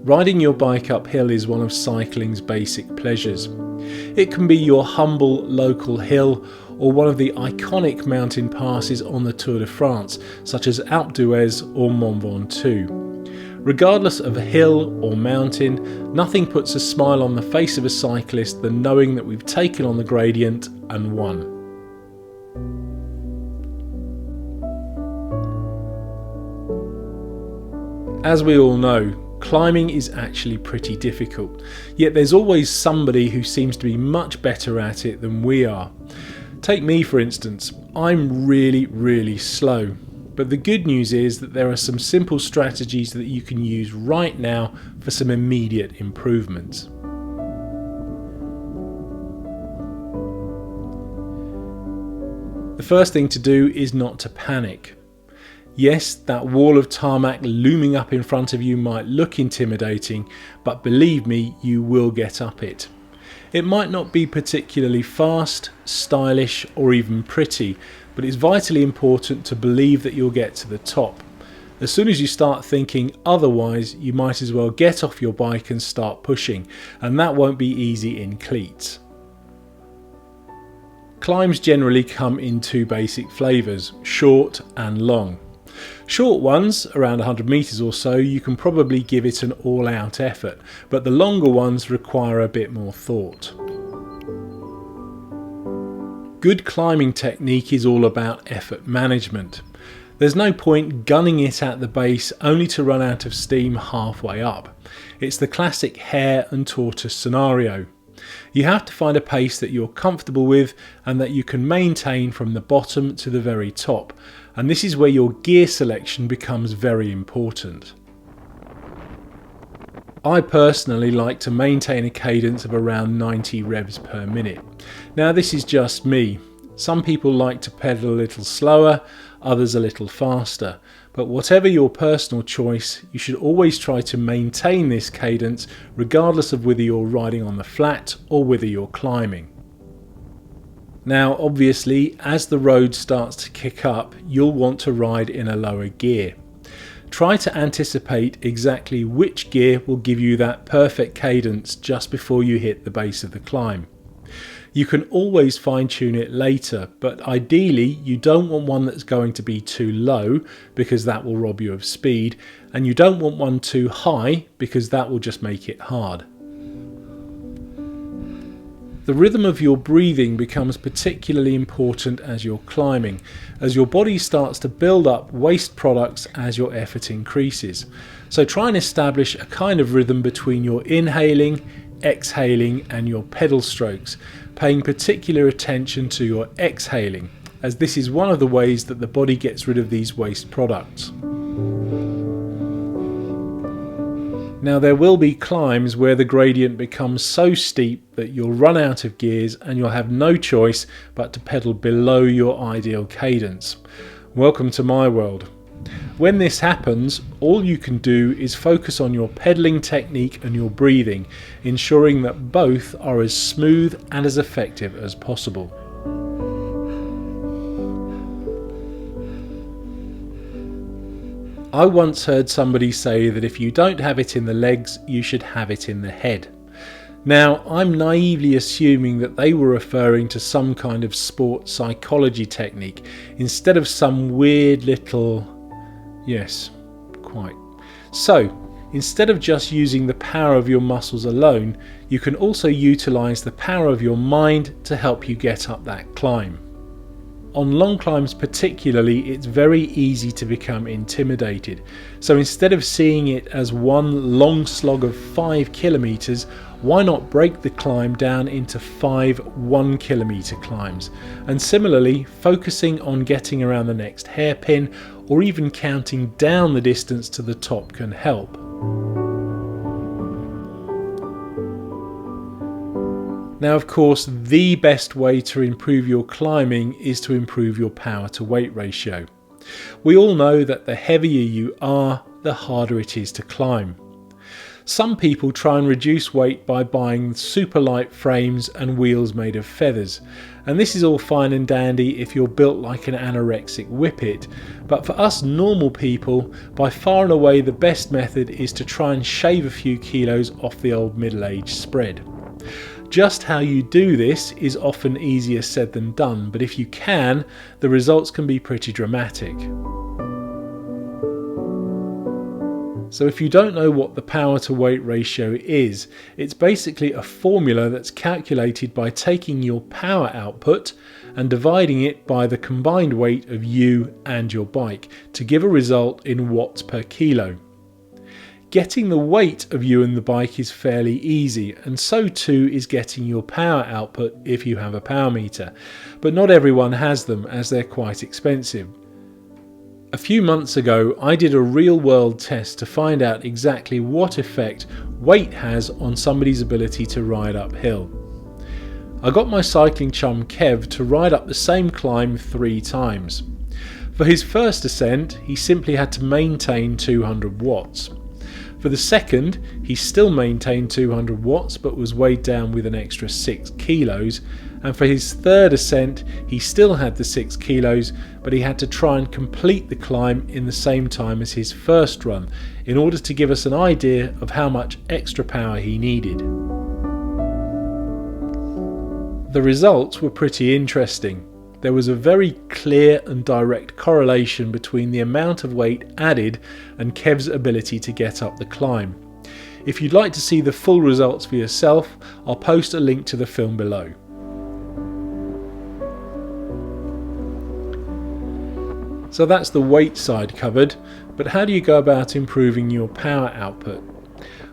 Riding your bike uphill is one of cycling's basic pleasures. It can be your humble local hill or one of the iconic mountain passes on the Tour de France, such as Alpe d'Huez or Mont Ventoux. Regardless of a hill or mountain, nothing puts a smile on the face of a cyclist than knowing that we've taken on the gradient and won. As we all know, climbing is actually pretty difficult, yet there's always somebody who seems to be much better at it than we are. Take me for instance, I'm really slow, but the good news is that there are some simple strategies that you can use right now for some immediate improvements. The first thing to do is not to panic. Yes, that wall of tarmac looming up in front of you might look intimidating, but believe me, you will get up it. It might not be particularly fast, stylish, or even pretty, but it's vitally important to believe that you'll get to the top. As soon as you start thinking otherwise, you might as well get off your bike and start pushing, and that won't be easy in cleats. Climbs generally come in two basic flavours, short and long. Short ones, around 100 metres or so, you can probably give it an all-out effort, but the longer ones require a bit more thought. Good climbing technique is all about effort management. There's no point gunning it at the base only to run out of steam halfway up. It's the classic hare and tortoise scenario. You have to find a pace that you're comfortable with and that you can maintain from the bottom to the very top, and this is where your gear selection becomes very important. I personally like to maintain a cadence of around 90 revs per minute. Now this is just me. Some people like to pedal a little slower, others a little faster, but whatever your personal choice, you should always try to maintain this cadence regardless of whether you're riding on the flat or whether you're climbing. Now obviously, as the road starts to kick up, you'll want to ride in a lower gear. Try to anticipate exactly which gear will give you that perfect cadence just before you hit the base of the climb. You can always fine-tune it later, but ideally you don't want one that's going to be too low because that will rob you of speed, and you don't want one too high because that will just make it hard. The rhythm of your breathing becomes particularly important as you're climbing, as your body starts to build up waste products as your effort increases. So try and establish a kind of rhythm between your inhaling, exhaling and your pedal strokes, paying particular attention to your exhaling, as this is one of the ways that the body gets rid of these waste products. Now there will be climbs where the gradient becomes so steep that you'll run out of gears and you'll have no choice but to pedal below your ideal cadence. Welcome to my world. When this happens, all you can do is focus on your pedaling technique and your breathing, ensuring that both are as smooth and as effective as possible. I once heard somebody say that if you don't have it in the legs, you should have it in the head. Now, I'm naively assuming that they were referring to some kind of sport psychology technique instead of some weird little... Yes, quite. So, instead of just using the power of your muscles alone, you can also utilise the power of your mind to help you get up that climb. On long climbs particularly, it's very easy to become intimidated. So instead of seeing it as one long slog of 5 kilometres, why not break the climb down into 5 1-kilometre climbs? And similarly, focusing on getting around the next hairpin or even counting down the distance to the top can help. Now of course, the best way to improve your climbing is to improve your power to weight ratio. We all know that the heavier you are, the harder it is to climb. Some people try and reduce weight by buying super light frames and wheels made of feathers, and this is all fine and dandy if you're built like an anorexic whippet, but for us normal people, by far and away the best method is to try and shave a few kilos off the old middle-age spread. Just how you do this is often easier said than done, but if you can, the results can be pretty dramatic. So if you don't know what the power to weight ratio is, it's basically a formula that's calculated by taking your power output and dividing it by the combined weight of you and your bike to give a result in watts per kilo. Getting the weight of you and the bike is fairly easy, and so too is getting your power output if you have a power meter, but not everyone has them as they're quite expensive. A few months ago, I did a real-world test to find out exactly what effect weight has on somebody's ability to ride uphill. I got my cycling chum Kev to ride up the same climb 3 times. For his first ascent, he simply had to maintain 200 watts. For the second, he still maintained 200 watts but was weighed down with an extra 6 kilos, and for his third ascent he still had the 6 kilos, but he had to try and complete the climb in the same time as his first run in order to give us an idea of how much extra power he needed. The results were pretty interesting. There was a very clear and direct correlation between the amount of weight added and Kev's ability to get up the climb. If you'd like to see the full results for yourself, I'll post a link to the film below. So that's the weight side covered, but how do you go about improving your power output?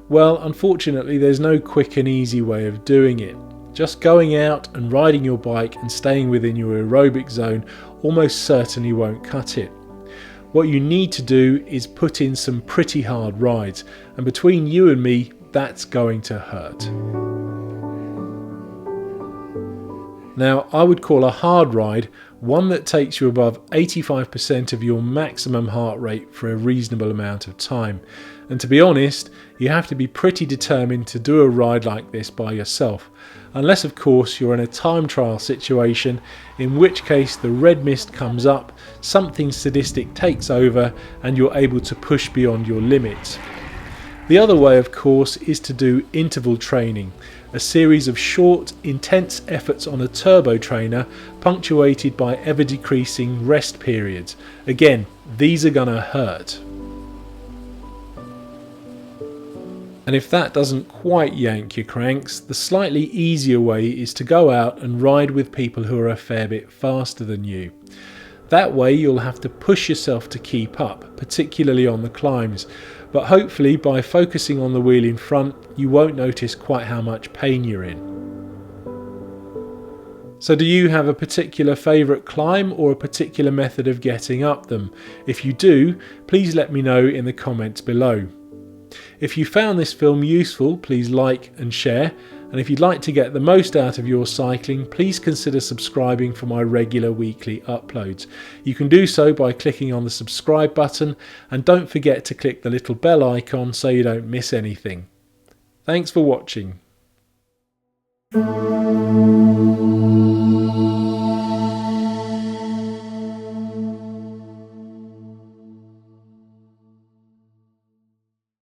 Well, unfortunately there's no quick and easy way of doing it. Just going out and riding your bike and staying within your aerobic zone almost certainly won't cut it. What you need to do is put in some pretty hard rides, and between you and me, that's going to hurt. Now, I would call a hard ride one that takes you above 85% of your maximum heart rate for a reasonable amount of time. And to be honest, you have to be pretty determined to do a ride like this by yourself, unless of course you're in a time trial situation, in which case the red mist comes up, something sadistic takes over, and you're able to push beyond your limits. The other way, of course, is to do interval training, a series of short, intense efforts on a turbo trainer punctuated by ever decreasing rest periods. Again, these are gonna hurt. And if that doesn't quite yank your cranks, the slightly easier way is to go out and ride with people who are a fair bit faster than you. That way you'll have to push yourself to keep up, particularly on the climbs, but hopefully by focusing on the wheel in front, you won't notice quite how much pain you're in. So do you have a particular favourite climb or a particular method of getting up them? If you do, please let me know in the comments below. If you found this film useful, please like and share, and if you'd like to get the most out of your cycling, please consider subscribing for my regular weekly uploads. You can do so by clicking on the subscribe button, and don't forget to click the little bell icon so you don't miss anything. Thanks for watching.